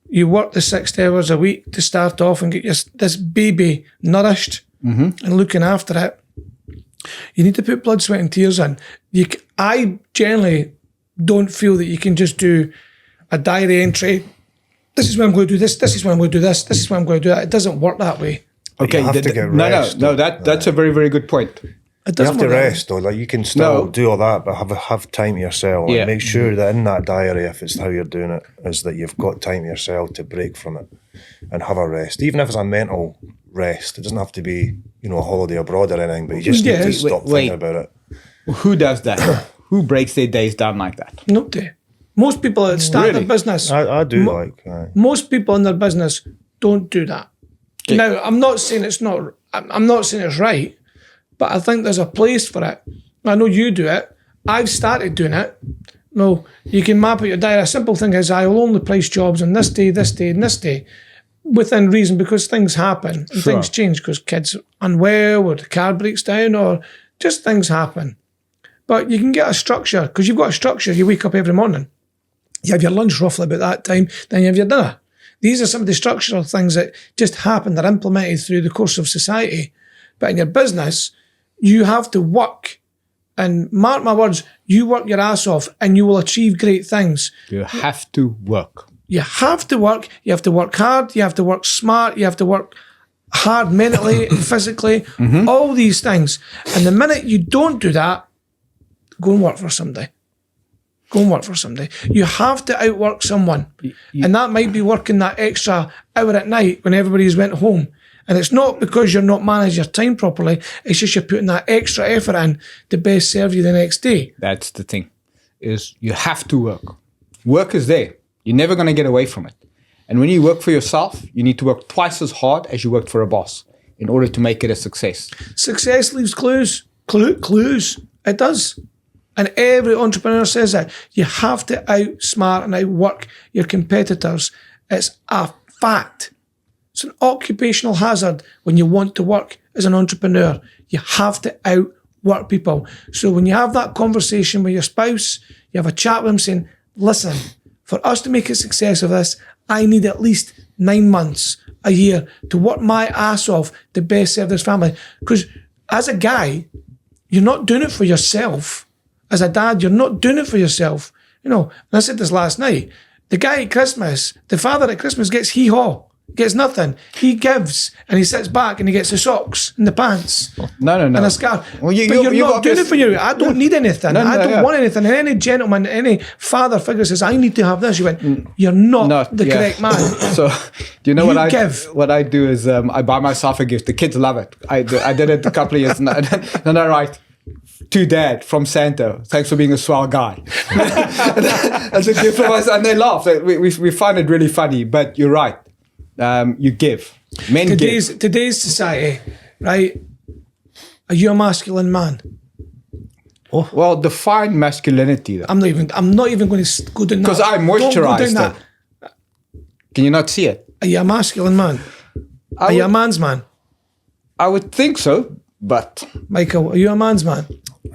you work the 60 hours a week to start off and get this baby nourished and looking after it. You need to put blood, sweat and tears in. I generally don't feel that you can just do a diary entry. This is when I'm going to do this. This is when I'm going to do this. This is when I'm going to do that. It doesn't work that way. Okay, you have to get rest. No, that's a very, very good point. You have to rest, though. Like, you can still do all that, but have time to yourself. Like, make sure that in that diary, if it's how you're doing it, is that you've got time to yourself to break from it and have a rest. Even if it's a mental rest, it doesn't have to be, a holiday abroad or anything. But you just need to stop thinking about it. Who does that? Who breaks their days down like that? Nobody. Most people that start their business. I do most people in their business don't do that. Okay. Now, I'm not saying it's not. I'm not saying it's right, but I think there's a place for it. I know you do it. I've started doing it. No, you can map out your diary. A simple thing is, I will only place jobs on this day, this day, and this day, within reason, because things happen and things change, because kids are unwell or the car breaks down or just things happen. But you can get a structure, because you've got a structure. You wake up every morning. You have your lunch roughly about that time, then you have your dinner. These are some of the structural things that just happen, they're implemented through the course of society. But in your business, you have to work. And mark my words, you work your ass off and you will achieve great things. You have to work. You have to work. You have to work hard. You have to work smart. You have to work hard mentally and physically. All these things. And the minute you don't do that, go and work for somebody. Go and work for somebody. You have to outwork someone. And that might be working that extra hour at night when everybody's went home. And it's not because you're not managing your time properly. It's just you're putting that extra effort in to best serve you the next day. That's the thing, is you have to work. Work is there. You're never going to get away from it. And when you work for yourself, you need to work twice as hard as you worked for a boss in order to make it a success. Success leaves clues. Clues. It does. And every entrepreneur says that. You have to outsmart and outwork your competitors. It's a fact. It's an occupational hazard when you want to work as an entrepreneur. You have to outwork people. So when you have that conversation with your spouse, you have a chat with them saying, listen, for us to make a success of this, I need at least 9 months, a year, to work my ass off to best serve this family. Because as a guy, you're not doing it for yourself. As a dad, you're not doing it for yourself. And I said this last night. The guy at Christmas, the father at Christmas gets hee-haw, gets nothing. He gives, and he sits back and he gets the socks and the pants. No. And a scarf. Well, but you're not doing it for you. I don't need anything. I don't want anything. And any gentleman, any father figure says, I need to have this. You went, you're not the correct man. So, do you know what I give? What I do is I buy myself a gift. The kids love it. I did it a couple of years. No, right. To Dad from Santa, thanks for being a swell guy. As a gift from us, and they laugh. We find it really funny, but you're right. You give. Men give. Today's society, right? Are you a masculine man? Oh. Well, define masculinity. Though. I'm not even going to go down that. Because I moisturise it. Can you not see it? Are you a masculine man? Are you a man's man? I would think so, but Michael, are you a man's man?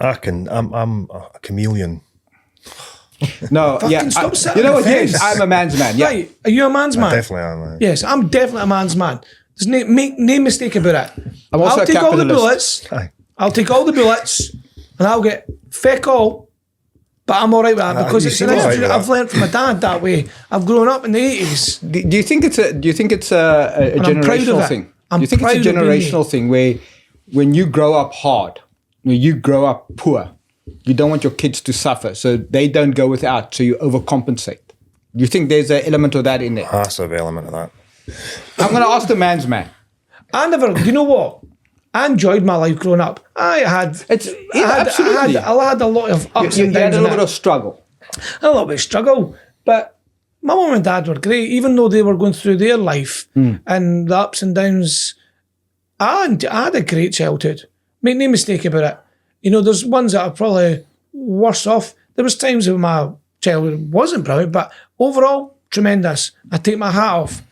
I'm a chameleon. no, yeah. stop sitting You know on what? the Yes, fence. I'm a man's man. Yeah. Right. Are you a man's man? Definitely am, man. Yes, I'm definitely a man's man. Make no mistake about it. I'm also I'll a take all the capitalist. bullets. Aye. I'll take all the bullets, and I'll get feck all. But I'm all right with that because you it's seem an all right attitude with I've that. learned from my dad that way. I've grown up in the 80s. Do you think it's a I'm proud of generational it. thing? I'm Do you think it's proud a of being me. generational thing where when you grow up hard, you grow up poor, you don't want your kids to suffer, so they don't go without, so you overcompensate? Do you think there's an element of that in there? Massive element of that. I'm going to ask the man's man. Do you know what? I enjoyed my life growing up. I had Absolutely. I had a lot of ups You and had downs. a in little it. bit of struggle. A little bit of struggle, but my mum and dad were great, even though they were going through their life and the ups and downs. I had a great childhood. Make no mistake about it. You know, there's ones that are probably worse off. There was times when my childhood wasn't brilliant, but overall, tremendous. I take my hat off.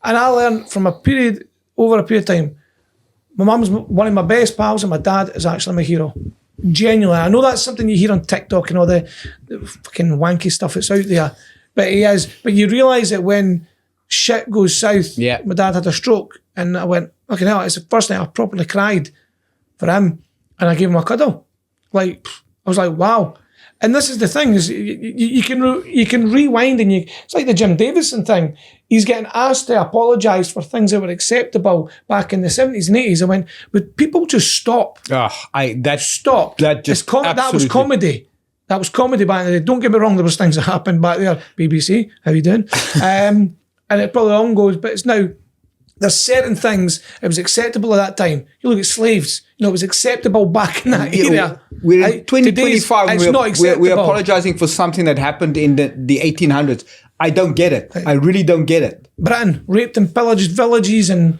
And I learned from over a period of time, my mum's one of my best pals and my dad is actually my hero. Genuinely. I know that's something you hear on TikTok and all the fucking wanky stuff that's out there, but he is. But you realise that when shit goes south, Yeah. my dad had a stroke and I went, fucking hell, it's the first night I properly cried for him and I gave him a cuddle. Like, I was like, wow. And this is the thing, is you can rewind and it's like the Jim Davison thing. He's getting asked to apologise for things that were acceptable back in the 70s and 80s. I went, would people just stop? Stop. That just that was absolutely- comedy. That was comedy back in the day. Don't get me wrong, there was things that happened back there. BBC, how you doing? And it probably on goes, but it's now, there's certain things, it was acceptable at that time. You look at slaves, it was acceptable back in that era. We're in Today's- 2025. It's not acceptable. We're apologizing for something that happened in the 1800s. I don't get it. I really don't get it. Britain raped and pillaged villages and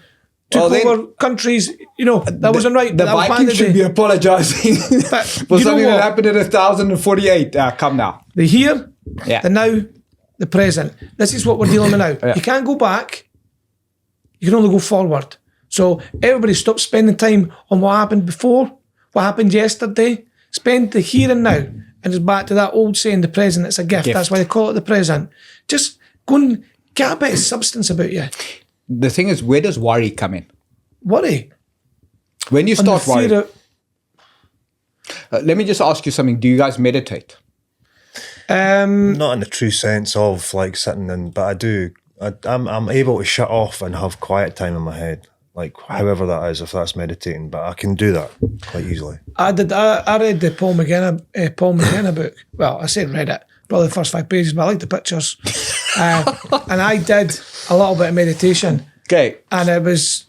took over countries. That wasn't right. The That was back in Vikings should be apologizing But for you know something that what? happened in 1048. Come now. The here, Yeah. the now, the present. This is what we're dealing with now. Yeah. You can't go back. You can only go forward. So everybody stop spending time on what happened before, what happened yesterday. Spend the here and now. And it's back to that old saying, the present, it's a gift. That's why they call it the present. Just go and get a bit of substance about you. The thing is, where does worry come in? Worry. When you On the start worrying. fear of- Let me just ask you something. Do you guys meditate? Not in the true sense of like sitting in, but I do. I'm able to shut off and have quiet time in my head, like however that is, if that's meditating. But I can do that quite easily. I read the Paul McKenna book. Well, I said read it, probably the first 5 pages, but I like the pictures. And I did a little bit of meditation, Okay. and it was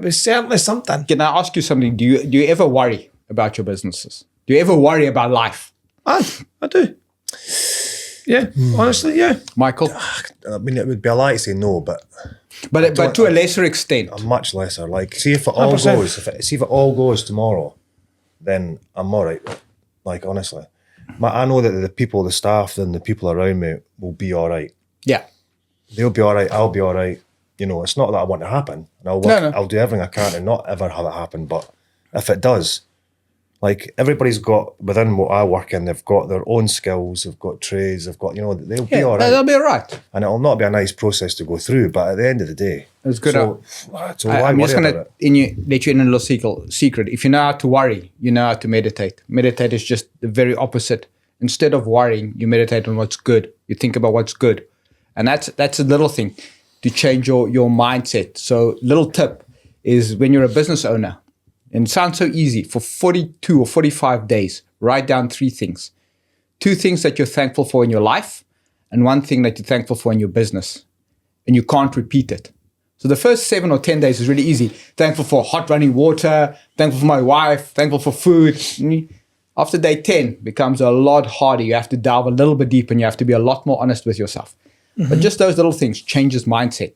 certainly something. Can I ask you something? Do you ever worry about your businesses? Do you ever worry about life? I do. Yeah, honestly, yeah. Michael? I mean, it would be a lie to say no, but But to a lesser extent. much lesser. Like, see if it all 100%. goes. See if it all goes tomorrow, then I'm all right. Like, honestly, I know that the people, the staff, and the people around me will be all right. Yeah. They'll be all right. I'll be all right. It's not that I want it to happen, and I'll do everything I can to not ever have it happen. But if it does, like, everybody's got, within what I work in, they've got their own skills, they've got trades, they've got, they'll be all right. They'll be all right. And it'll not be a nice process to go through, but at the end of the day, It's good. So why I'm just worry going about to let you in a little secret. If you know how to worry, you know how to meditate. Meditate is just the very opposite. Instead of worrying, you meditate on what's good. You think about what's good. And that's a little thing to change your mindset. So little tip is when you're a business owner, and it sounds so easy, for 42 or 45 days, write down 3 things. 2 things that you're thankful for in your life, and 1 thing that you're thankful for in your business. And you can't repeat it. So the first 7 or 10 days is really easy. Thankful for hot running water, thankful for my wife, thankful for food. After day 10, becomes a lot harder. You have to delve a little bit deeper and you have to be a lot more honest with yourself. But just those little things changes mindset.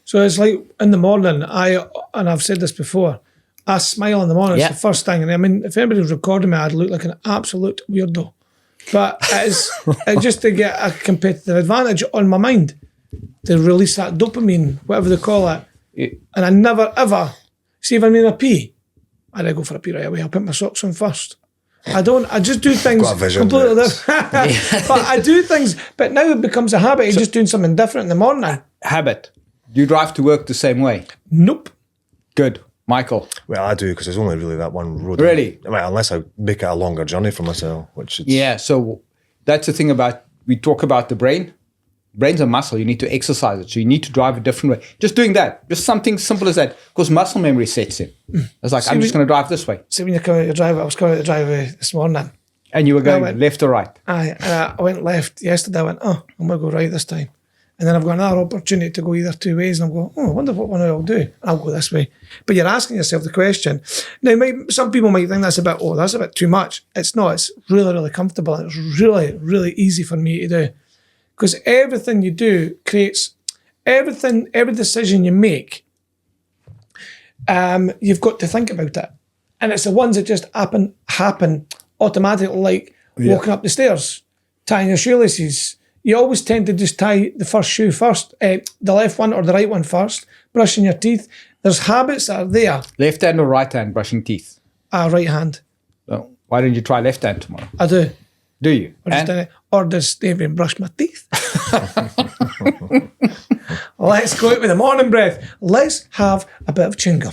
So it's like in the morning, and I've said this before, I smile in the morning. Yeah. It's the first thing. And I mean, if anybody was recording me, I'd look like an absolute weirdo. But it's just to get a competitive advantage on my mind, to release that dopamine, whatever they call it. And I never ever, see if I'm in a pee, I go for a pee right away. I'll put my socks on first. I just do things Got a vision, completely mate. different. But I do things, but now it becomes a habit of just doing something different in the morning. Habit. Do you drive to work the same way? Nope. Good. Michael? Well, I do, because there's only really that one road. Really? Well, unless I make it a longer journey for myself, which it's... Yeah, so that's the thing about, we talk about the brain. Brain's a muscle. You need to exercise it. So you need to drive a different way. Just doing that. Just something simple as that. Because muscle memory sets in. It's like, I'm just going to drive this way. See, when you're coming out the driveway, I was coming out the driveway this morning. And you were going left or right. I went left yesterday. I went, I'm going to go right this time. And then I've got another opportunity to go either two ways. And I'm going, I wonder what one I'll do. And I'll go this way. But you're asking yourself the question. Now, some people might think that's a bit too much. It's not. It's really, really comfortable. And it's really, really easy for me to do. Because everything you do creates, every decision you make, you've got to think about it. And it's the ones that just happen automatically, like walking up the stairs, tying your shoelaces. You always tend to just tie the first shoe first, the left one or the right one first, brushing your teeth. There's habits that are there. Left hand or right hand brushing teeth? Right hand. So why don't you try left hand tomorrow? I do. Do you? Or does David brush my teeth? Let's go out with the morning breath. Let's have a bit of chewing gum.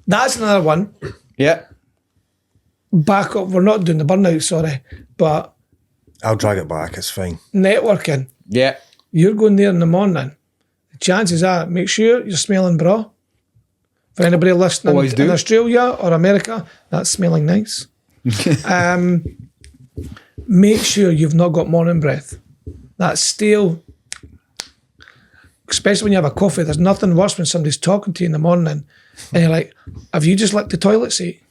That's another one. Yeah. Back up. We're not doing the burnout, sorry. But I'll drag it back. It's fine. networking. Yeah. You're going there in the morning. Chances are, make sure you're smelling bra. For anybody listening Always do. in Australia or America, that's smelling nice. Make sure you've not got morning breath. That's stale. Especially when you have a coffee, there's nothing worse when somebody's talking to you in the morning and you're like, have you just licked the toilet seat?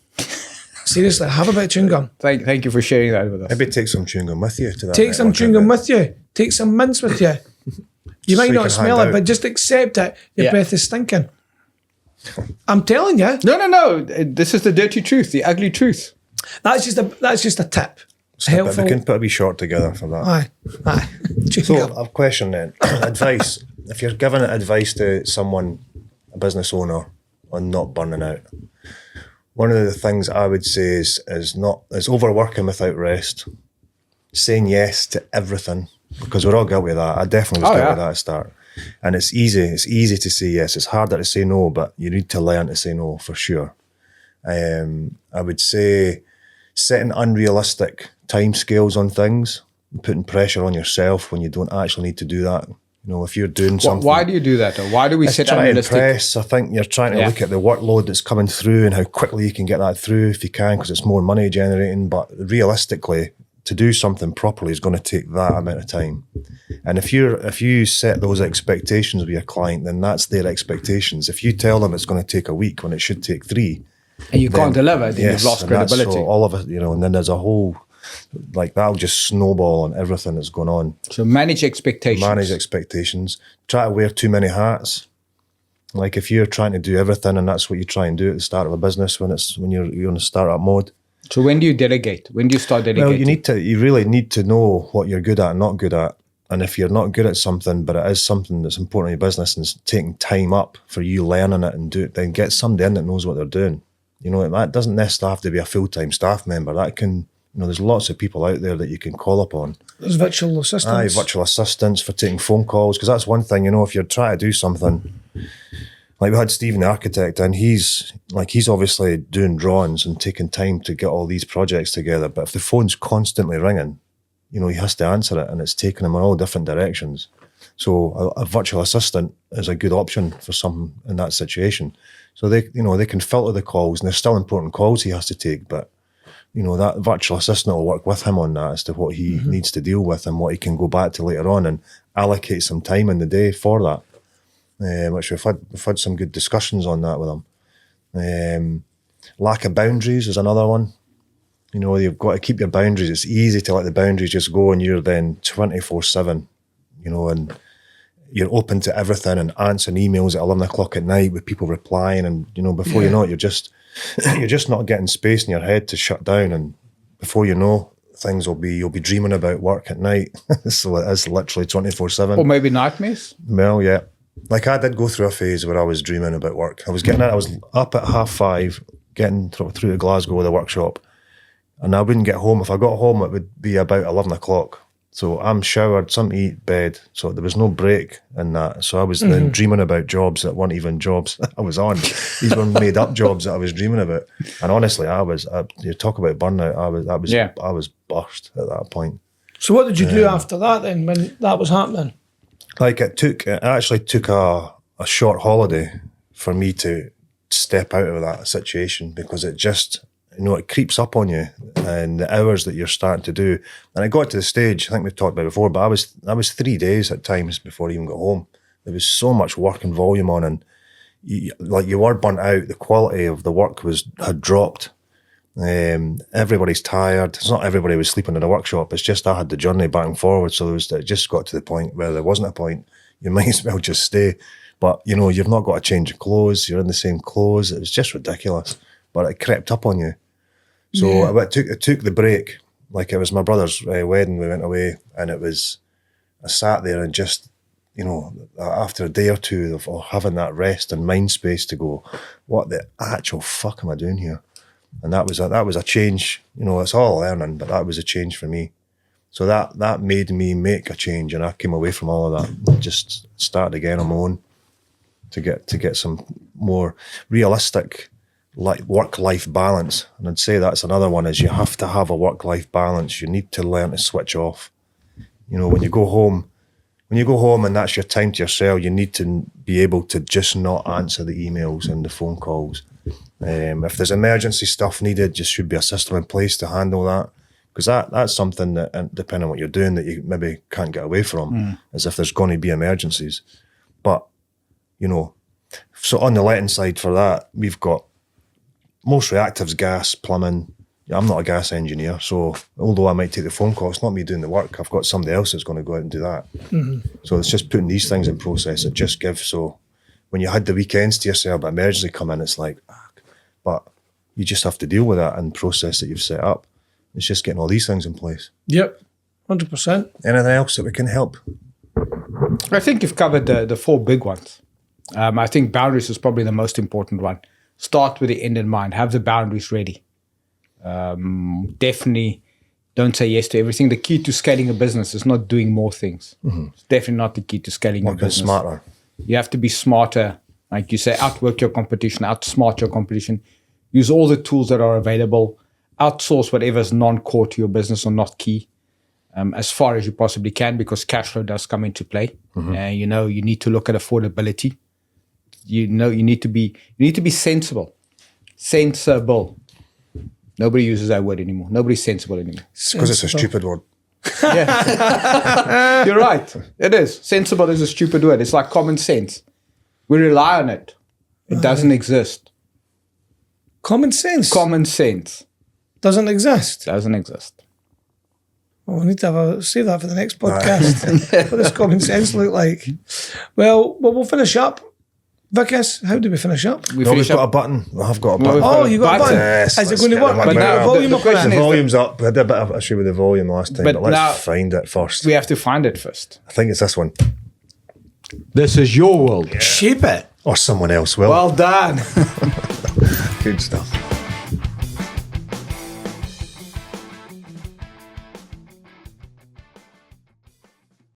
Seriously, have a bit of chewing gum. Thank you for sharing that with us. Maybe take some chewing gum with you to that. Take some chewing gum with you. Take some mints with you. You might So you not can smell hide it, out. but just accept it. Your Yeah. breath is stinking. I'm telling you. No. This is the dirty truth, the ugly truth. That's just a tip. But we can put a wee short together for that. Aye. Chewing So gum. I've a question then. Advice. If you're giving advice to someone, a business owner, on not burning out, one of the things I would say is overworking without rest, saying yes to everything, because we're all guilty of that. I definitely was guilty of that at the start. And it's easy to say yes. It's harder to say no, but you need to learn to say no for sure. I would say setting unrealistic timescales on things, putting pressure on yourself when you don't actually need to do that. You know, if you're doing something. Why do you do that? Or why do we set Trying to unrealistic? impress. I think you're trying to look at the workload that's coming through and how quickly you can get that through if you can, because it's more money generating. But realistically, to do something properly is going to take that amount of time. And if you set those expectations with your client, then that's their expectations. If you tell them it's going to take a week when it should take 3, And you can't deliver, then you've lost and that's credibility. so all of it, and then there's a whole, like that'll just snowball on everything that's going on. So manage expectations. Manage expectations. Try to wear too many hats. Like if you're trying to do everything and that's what you try and do at the start of a business when you're in a startup mode. So when do you delegate? When do you start delegating? Well, you really need to know what you're good at and not good at. And if you're not good at something, but it is something that's important in your business and it's taking time up for you learning it and do it, then get somebody in that knows what they're doing. That doesn't necessarily have to be a full-time staff member. That can, there's lots of people out there that you can call upon. There's virtual assistants. Virtual assistants for taking phone calls, because that's one thing, if you're trying to do something, like we had Stephen the architect, and he's obviously doing drawings and taking time to get all these projects together, but if the phone's constantly ringing, he has to answer it, and it's taking him in all different directions. So a virtual assistant is a good option for some in that situation. So they can filter the calls, and there's still important calls he has to take, but that virtual assistant will work with him on that as to what he needs to deal with and what he can go back to later on and allocate some time in the day for that. Which we've had some good discussions on that with him. Lack of boundaries is another one. You've got to keep your boundaries. It's easy to let the boundaries just go and you're then 24/7, and you're open to everything and answering emails at 11 o'clock at night with people replying, and before you know it, you're just not getting space in your head to shut down, and before you know, you'll be dreaming about work at night. So it is literally 24/7. Or maybe nightmares? Well, yeah. Like I did go through a phase where I was dreaming about work. I was up at 5:30, getting through to Glasgow with a workshop, and I wouldn't get home. If I got home, it would be about 11 o'clock. So I'm showered, something to eat, bed. So there was no break in that. So I was then dreaming about jobs that weren't even jobs I was on. These were made up jobs that I was dreaming about. And honestly, you talk about burnout, I was burst at that point. So what did you do after that then, when that was happening? Like it actually took a short holiday for me to step out of that situation, because it just, it creeps up on you, and the hours that you're starting to do. And I got to the stage, I think we've talked about it before, but I was 3 days at times before I even got home. There was so much work and volume on, and you were burnt out. The quality of the work had dropped. Everybody's tired. It's not everybody was sleeping in a workshop. It's just I had the journey back and forward. So it just got to the point where there wasn't a point. You might as well just stay. But, you've not got to change your clothes. You're in the same clothes. It was just ridiculous. But it crept up on you. So it took the break. Like it was my brother's wedding. We went away, and I sat there and just, after a day or two of having that rest and mind space to go, what the actual fuck am I doing here? And that was a change. It's all learning, but that was a change for me. So that made me make a change, and I came away from all of that and just started again on my own to get some more realistic work-life balance. And I'd say that's another one, is you have to have a work-life balance. You need to learn to switch off. When you go home and that's your time to yourself, you need to be able to just not answer the emails and the phone calls. If there's emergency stuff needed, there should be a system in place to handle that. Because that's something that, depending on what you're doing, that you maybe can't get away from, as if there's going to be emergencies. But, so on the letting side for that, we've got most reactives, gas, plumbing. I'm not a gas engineer, so although I might take the phone call, it's not me doing the work. I've got somebody else that's going to go out and do that. So it's just putting these things in process that just give. So when you had the weekends to yourself, but emergency come in, it's like, but you just have to deal with that and process that you've set up. It's just getting all these things in place. Yep, 100%. Anything else that we can help? I think you've covered the four big ones. I think boundaries is probably the most important one. Start with the end in mind. Have the boundaries ready. Definitely don't say yes to everything. The key to scaling a business is not doing more things. It's definitely not the key to scaling a business. Smarter. You have to be smarter. Like you say, outwork your competition, outsmart your competition. Use all the tools that are available. Outsource whatever is non-core to your business or not key, as far as you possibly can, because cash flow does come into play. You need to look at affordability. You need to be sensible. Sensible. Nobody uses that word anymore. Nobody's sensible anymore. It's because it's a stupid word. Yeah. You're right. It is. Sensible is a stupid word. It's like common sense. We rely on it. It doesn't exist. Common sense? Common sense. Doesn't exist? Doesn't exist. Well, we need to save that for the next podcast. What does common sense look like? Well, we'll finish up. Wicus, how do we finish up? We've got a button. I've got a button. Oh, you got a button. Yes, is it going to work? But Now, the volume up. The volume's up. We had a bit of issue with the volume last time, but let's find it first. We have to find it first. I think it's this one. This is your world. Yeah. Shape it. Or someone else will. Well done. Good stuff.